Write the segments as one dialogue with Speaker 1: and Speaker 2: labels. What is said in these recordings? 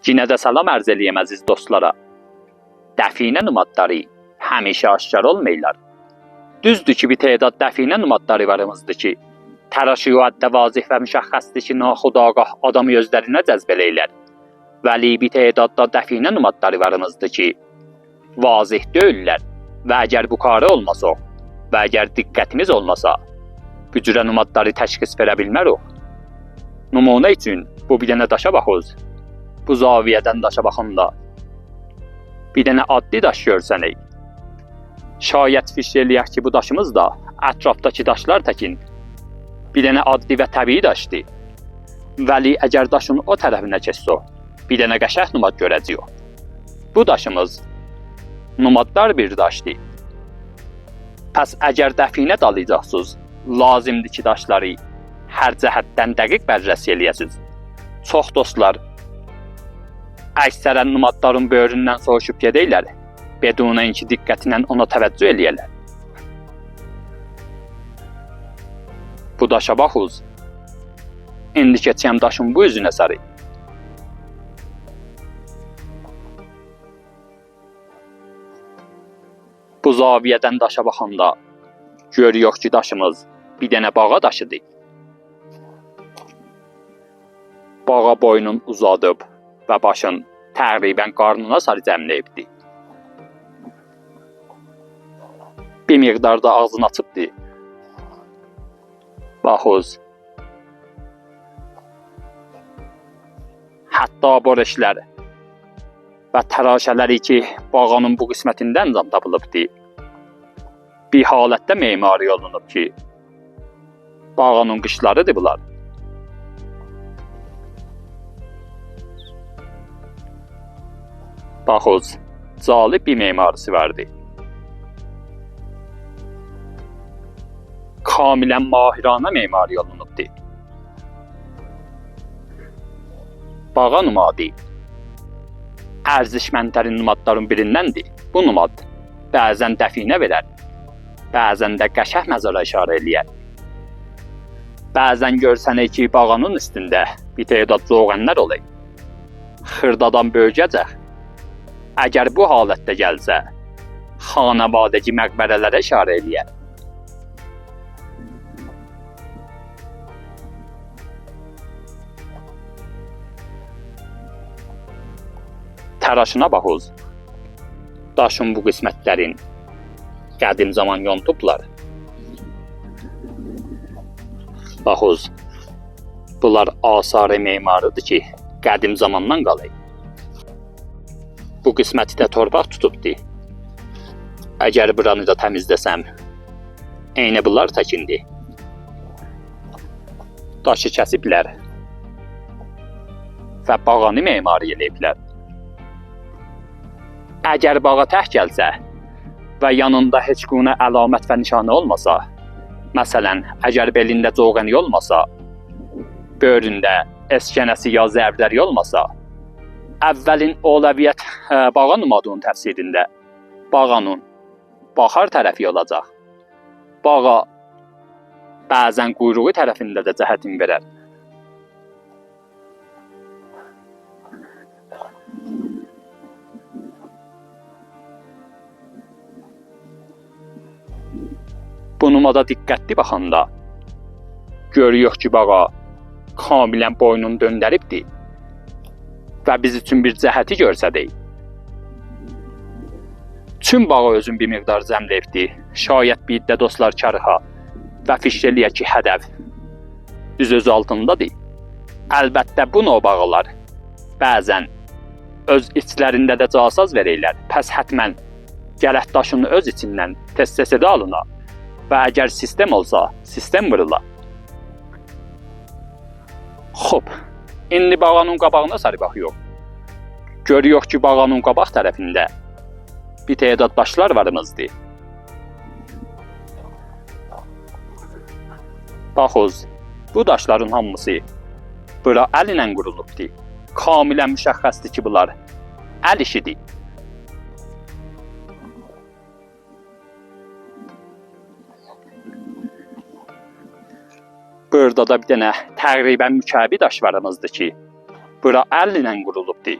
Speaker 1: Yine də salam ərz eləyəm əziz dostlara. Dəfinə numadları həmişə aşkar olmayırlar. Düzdür ki, bir tədad dəfinə numadları varımızdır ki, təraşüatda vazih və müşəxxəsdir ki, naxudagah adamı özlərinə cəzb eləyirlər. Vəli bir tədadda dəfinə numadları varımızdır ki, vazih deyirlər və əgər bu karı olmasa və əgər diqqətimiz olmasa, bu cürə numadları təşxis verə bilmərik. Nümunə üçün bu bir dənə daşa baxız. Bu zaviyədən daşa baxanda bir dənə addi daş görsənik, şayət fikir eləyək ki, bu daşımız da ətrafdakı daşlar təkin bir dənə addi və təbii daşdır. Vəli əgər daşın o tərəfinə keçsə, bir dənə qəşəng numad görəcəyik. Bu daşımız numaddar bir daşdır. Pəs əgər dəfinə dalayacaqsınız, lazımdır ki, daşları hər cəhətdən dəqiq bərrəsi eləyəsiniz. Çox dostlar əksərən numadların böyründən soğuşub gedəylər, bedunən ki, diqqətlə ona təvəccüh eləyərlər. Bu daşa baxız. İndi keçəm daşın bu üzünə sarı. Bu zaviyədən daşa baxanda görüyoruz ki, daşımız bir dənə bağa daşıdır. Bağa boynun uzadıb və başın təqribən qarnına sarı cəmləyibdir. Bir miqdar da ağzını açıbdır. Baxız. Hətta borişlər və təraşələri ki, bağanın bu qismətindən cam tapılıbdır. Bir halətdə memari olunub ki, bağanın qışlarıdır bunlar. Baxız, calib bir memarisi vardı. Kamilən mahiranə memari olunubdur. Bağa numadı ərzişməndlərin numadların birindəndir. Bu numad bəzən dəfinə verər, bəzən də qəşəng məzara işarə eləyər. Bəzən görsənək ki, bağanın üstündə bir tədad zoğənlər olur. Xırdadan böyüyəcək. Əgər bu halətdə gəlsə, xanavadəci məqbərələrə işarə eləyər. Təraşına baxız. Daşın bu qismətlərin qədim zaman yontublar. Baxız. Bunlar asarı memarıdır ki, qədim zamandan qalır. Bu qisməti də torpaq tutubdur. Əgər buranı da təmizləsəm, eyni bunlar təkindir. Daşı kəsiblər və bağanı memari eləyiblər. Əgər bağa tək gəlsə və yanında heç günə əlamət və nişanə olmasa, məsələn, əgər belində coğəni olmasa, böyründə eskənəsi ya zərbləri olmasa, əvvəlin olaviyət bağa numadının təfsirində bağanın baxar tərəfi olacaq. Bağa bəzən quyruğu tərəfində də cəhətin verər. Bu numada diqqətli baxanda görüyoruz ki, bağa kamilən boynunu döndəribdir və biz üçün bir cəhəti görsədik. Çün bağa özün bir miqdar cəmləyibdir. Şayət bir də dostlar karıha və fikir eləyək ki, hədəf öz altındadır. Əlbəttə bu növ bağlar bəzən öz içlərində də casaz verəylər. Pəs hətmən gələk daşını öz içindən test-təsidə alına və əgər sistem olsa, sistem vırıla. Xob. İndi bağanın qabağına sarı baxıyor. Görüyoruz ki, bağanın qabaq tərəfində bir tədad daşlar varımızdır. Baxız, bu daşların hamısı bura əl ilə qurulubdur. Kamilən müşəxxəsdir ki, bunlar əl işidir. Burada da bir dənə təqribən mükəbi daş varımızdır ki, bura əl ilə qurulubdur.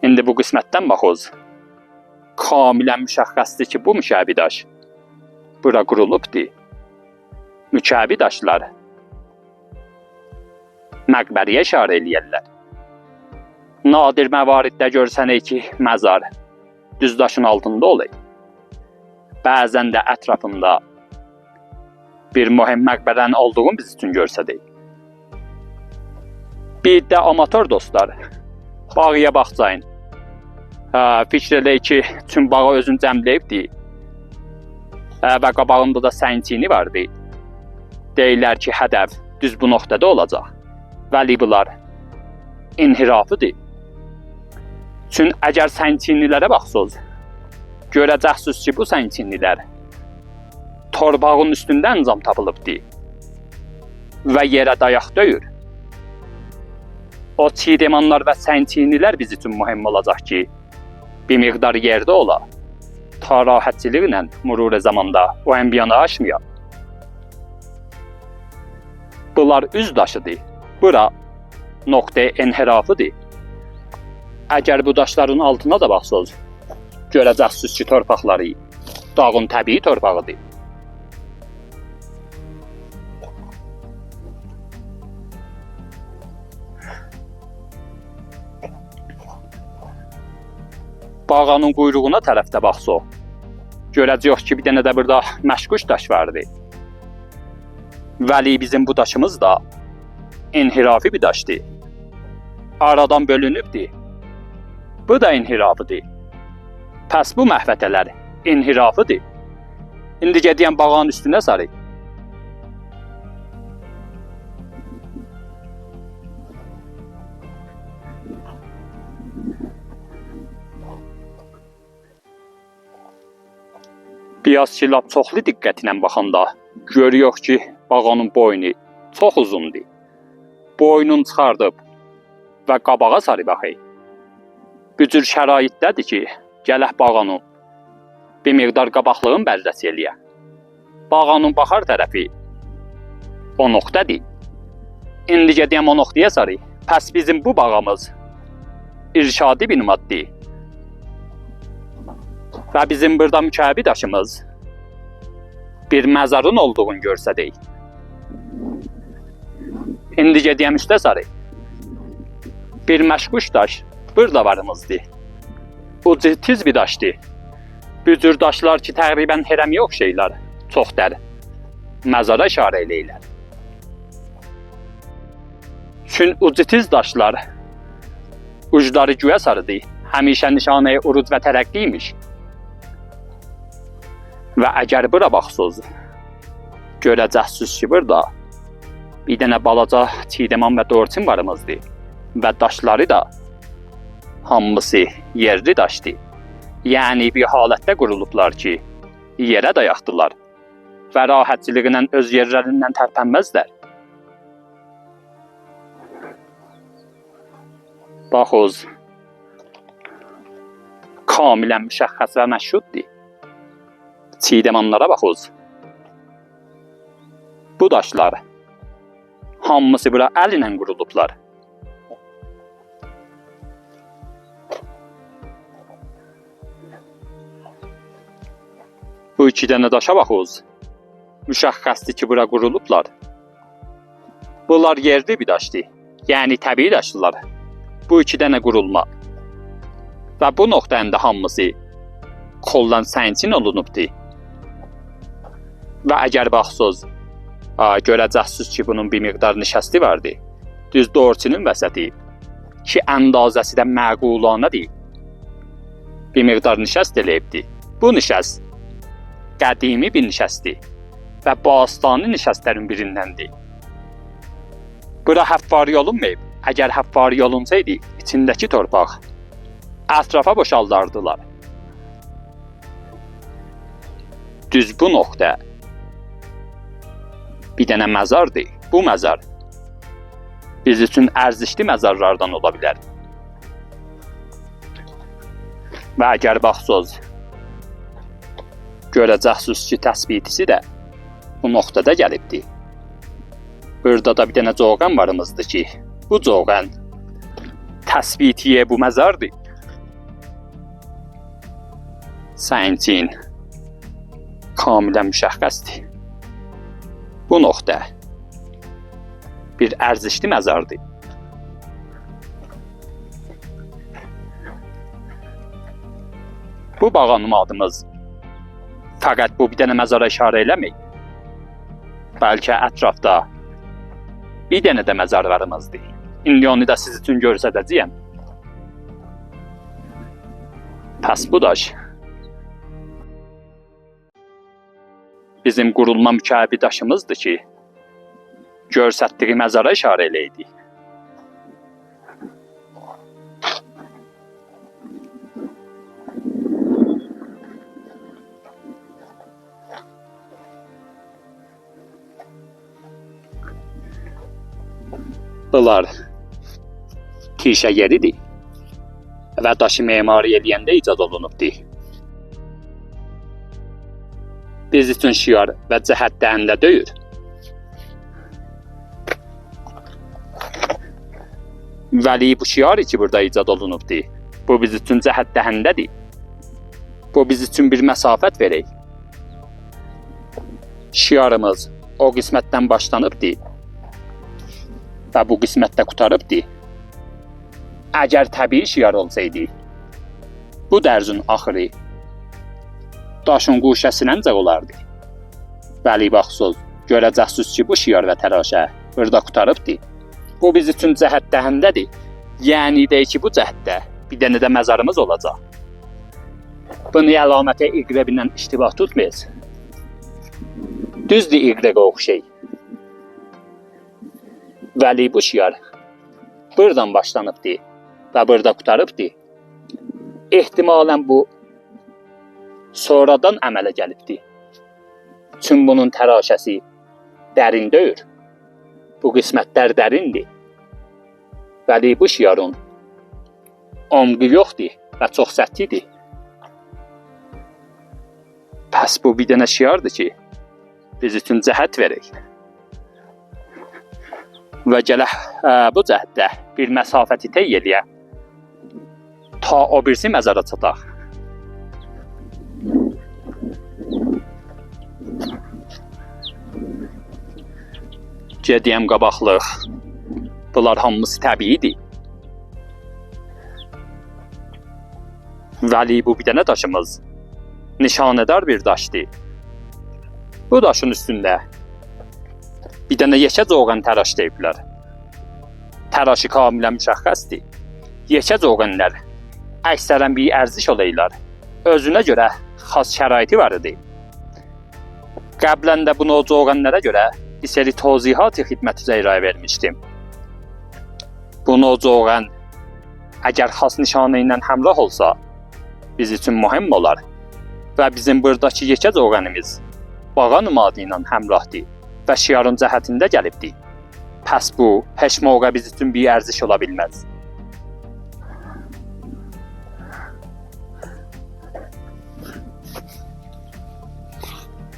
Speaker 1: İndi bu qismətdən baxız. Kamilən müşəxxəsdir ki, bu müşəbi daş bura qurulubdur. Mükəbi daşlar məqbəriyə işarə eləyərlər. Nadir məvariddə görsənək ki, məzar düz daşın altında olay. Bəzən də ətrafında bir mühüm məqbərənin olduğunu biz üçün görsədik. Bir də amatör dostlar, bağıya baxcayın. Fikr eləyək ki, tüm bağı özün cəmləyibdir və qabağında da sənçini vardı. Deyirlər ki, hədəf düz bu nöqtədə olacaq. Vəli bunlar inhirafıdır. Çün əgər sənçinilərə baxsınız, görəcəksiniz ki, bu sənçinilər torbağın üstündə əncam tapılıbdır və yerə dayaq döyür. O çiğdemanlar və sənçinilər biz üçün mühüm olacaq ki, bir miqdar yerdə ola, ta rahatçılıqla mürur zamanda o əmbiyana aşmaya. Bunlar üz daşıdır. Bura nöqtə inhirafıdır. Əgər bu daşların altına da baxsınız, görəcəksiniz ki, torpaqları dağın təbii torpağıdır. Bağanın quyruğuna tərəfdə baxsaq, görəcəyik ki, bir dənə də burada məşquş daş vardı. Vəli bizim bu daşımız da inhirafi bir daşdır. Aradan bölünübdür. Bu da inhirafıdır. Pəs bu məhvətələr inhirafıdır. İndi gediyən bağanın üstünə sarı. Biraz ki, lap çoxlu diqqətlə baxanda görüyoruz ki, bağanın boynu çox uzundur. Boynunu çıxardıb və qabağa sarı baxır. Bu cür şəraitdədir ki, gələk bağanın bir miqdar qabaqlığın bərrəsi eləyə. Bağanın baxar tərəfi o nöqtədir. İndi gedəyəm o nöqtəyə sarı. Pəs bizim bu bağamız irşadi bir maddi. Və bizim burada mükəbi daşımız bir məzarın olduğunu görsədik. İndi gedəyəm üstə sarı. Bir məşquş daş burada varımızdır. Ucu tiz bir daşdır. Bu cür daşlar ki, təqribən hərəmiyə oxşayırlar. Çox dər. Məzara işarə eləyirlər. Çün ucu tiz daşlar ucları güyə sarıdır. Həmişə nişanəyə uruz və tərəqqi imiş. Və əgər bura baxsınız, görəcəksiniz ki, burada bir dənə balaca çiğdəman və dorçin varımızdır. Və daşları da hamısı yerli daşdır. Yəni bir halətdə qurulublar ki, yerə dayaqdılar və rahatçılıqla öz yerlərindən tərpənməzlər. Baxız, kamilən müşəxxəs və məşhuddur. Çiğdəmanlara baxız. Bu daşlar hamısı bura əl ilə qurulublar. Bu iki dənə daşa baxız. Müşəxxəsdir ki, bura qurulublar. Bunlar yerli bir daşdır. Yəni təbii daşdılar. Bu iki dənə qurulma. Və bu nöqtəndə hamısı kollan sənçin olunubdur. Və əgər baxsınız, görəcəksiniz ki, bunun bir miqdar nişəsti vardı. Düz dorçinin vəsəti ki, əndazəsi də məqulanədir. Bir miqdar nişəst eləyibdir. Bu nişəst qədimi bir nişəstdir və bastani nişəstlərin birindəndir. Bura həffari olunmayıb. Əgər həffari olunsaydı, içindəki torpaq ətrafa boşaldardılar. Düz bu nöqtə bir dənə məzardır. Bu məzar biz üçün ərzişli məzarlardan ola bilər. Və əgər baxsınız, görəcəksiniz ki, təsbitisi də bu nöqtədə gəlibdir. Burada da bir dənə coğan varımızdır ki, bu coğan təsbitiyə bu məzardır. Sənin üçün kamilən müşəxxəsdir. Bu nöqtə bir ərzişli məzardır. Bu bağanım adımız fəqət bu bir dənə məzara işarə eləmir. Bəlkə ətrafda bir dənə də məzarlarımızdır. İndi onu da siz üçün göstərəcəyəm. Pəs bu daş bizim qurulma mükəbbi daşımızdır ki, göstərdiyi məzara işarə eləyir. Bunlar tişə yeridir və daşı memari edəndə icad olunubdur. Biz üçün şiar və cəhətlərində deyil. Vəli bu şiar ki burada icad olunubdur. Bu biz üçün cəhətlərindədir. Bu biz üçün bir məsafət verir. Şiarımız o qismətdən başlanıbdır və bu qismətdə qutarıbdır. Əgər təbii şiar olsaydı, bu dərzün axırı daşın quşəsindən olardı. Bəli, baxsız, görəcəksiniz ki, bu şiar və təraşə burada qutarıbdır. Bu biz üçün cəhətdəhəndədir. Yəni deyək ki, bu cəhətdə bir dənə də məzarımız olacaq. Bunu əlamətə iqrəbindən iştibah tutmayız. Düzdür, iqrəqə oxşay. Vəli bu şiar buradan başlanıbdır və burada qutarıbdır. Ehtimalən bu sonradan əmələ gəlibdir. Çünki bunun təraşəsi dərin deyil. Bu qismətlər dərindir. Vəli bu şiarın omqi yoxdur və çox səthidir. Pəs bu bir dənə şiardır ki, biz üçün cəhət verir. Və gələk bu cəhətdə bir məsafəti təy eləyə, ta o birisi məzara çataq. Gediyəm qabaqlıq, bunlar hamısı təbiidir. Vəli bu bir dənə daşımız nişanədar bir daşdır. Bu daşın üstündə bir dənə yekə coğan təraş deyiblər. Təraşı kamilən müşəxxəsdir. Yekə coğanlar əksərən bir ərziş olaylar. Özünə görə xas şəraiti var idi. Qəblən də bunu o coğanlara görə bir seri tavsihat xidməti icraya vermişdim. Bunu o coğan əgər xas nişanı ilə həmrah olsa, biz üçün mühüm olar. Və bizim buradakı yekə coğanımız bağan adı ilə həmrahdır və şiarın cəhətində gəlibdir. Pəs bu, heç mövqə biz üçün bir ərziş ola bilməz.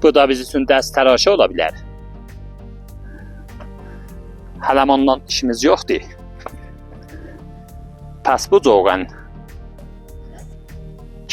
Speaker 1: Bu da biz üçün dəst təraşı ola bilər. Hələm ondan işimiz yoxdur. Pəs bu coğan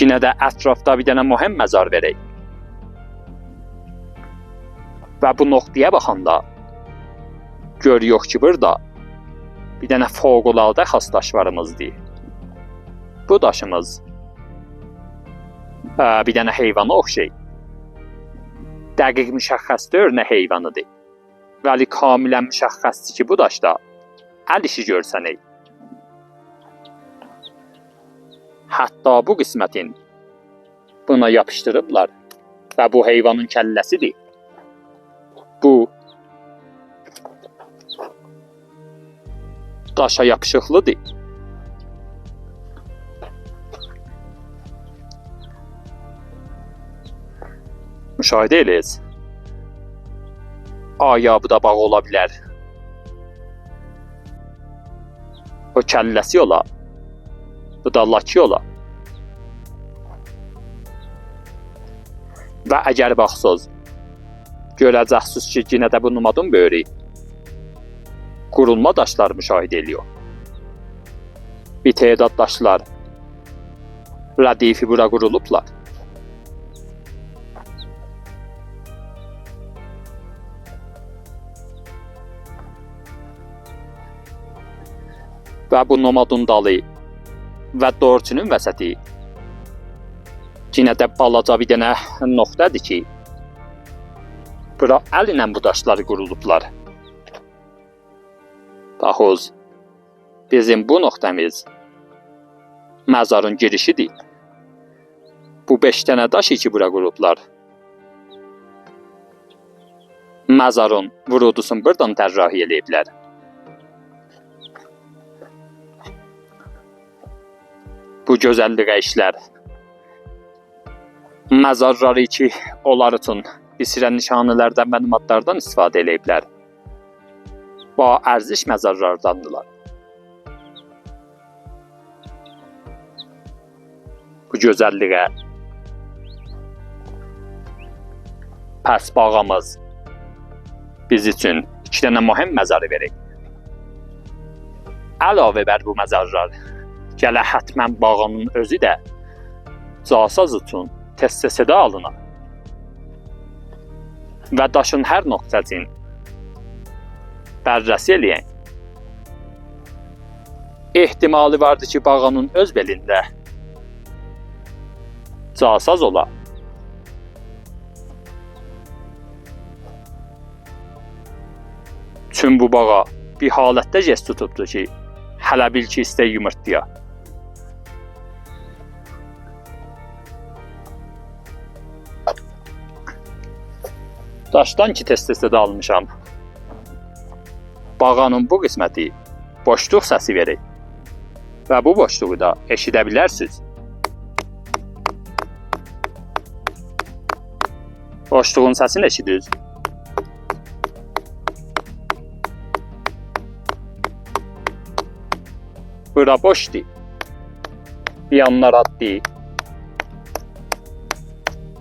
Speaker 1: yenə də ətrafda bir dənə mühüm məzar verək. Və bu nöqtəyə baxanda görüyoruz ki, burada bir dənə fövqəladə xas daşlarımızdır. Bu daşımız bir dənə heyvana oxşay. Dəqiq müşəxxəs deyil nə heyvanıdır. Vəli kamilən müşəxxəsdir ki, bu daşda əl işi görsənək. Hətta bu qismətin buna yapışdırıblar və bu heyvanın kəlləsidir. Bu daşa yapışıqlıdır. Müşahidə eləyiz. Aya bu da bağ ola bilər. O kəlləsi ola. Bu da laki ola. Və əgər baxsız, görəcəksiniz ki, yenə də bu numadın böyrü qurulma daşları müşahidə ediyor. Bir tədad daşlar rədifi bura qurulublar. və bu nomadun dalı və doğruçunun vəsəti yenə də balaca bir dənə nöqtədir ki, bura əl ilə bu daşları qurulublar. Baxız, bizim bu nöqtəmiz məzarın girişidir. Bu 5 dənə daşı ki, bura qurublar. Məzarın vurudusunu buradan tərrahi eləyiblər. Bu gözəlliyə işlər məzarları ki, onlar üçün bisirən nişanələrdən və nümatlardan istifadə eləyiblər. Bu ərziş məzarlardandılar. Bu gözəlliyə pəs bağamız biz üçün 2 dənə mühüm məzarı verək. Əlavə bər bu məzarlar gələ hətmən bağanın özü də casaz üçün test-təsədə alınar və daşın hər nöqtəsini bərrəsi eləyən. Ehtimali vardır ki, bağanın öz belində casaz ola. Çün bu bağa bir halətdə jest tutubdur ki, hələ bil ki, istək yumurtluya. Daşdan ki, test-təsədə almışam. Bağanın bu qisməti boşluq səsi verir və bu boşluğu da eşidə bilərsiniz. Boşluğun səsini eşidirsiniz. Bura boşdur. Bir yanlar addı.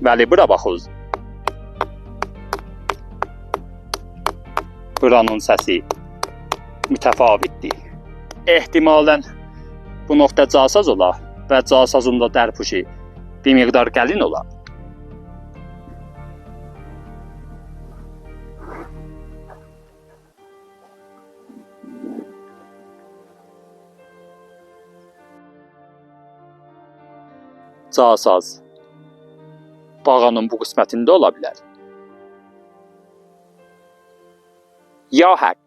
Speaker 1: Bəli, bura baxız. Buranın səsi mütəfavitdir. Ehtimalən bu nöqtə casaz ola və casazın da dərpuşu bir miqdar gəlin ola. Casaz bağanın bu qismətində ola bilər. Ya haqq,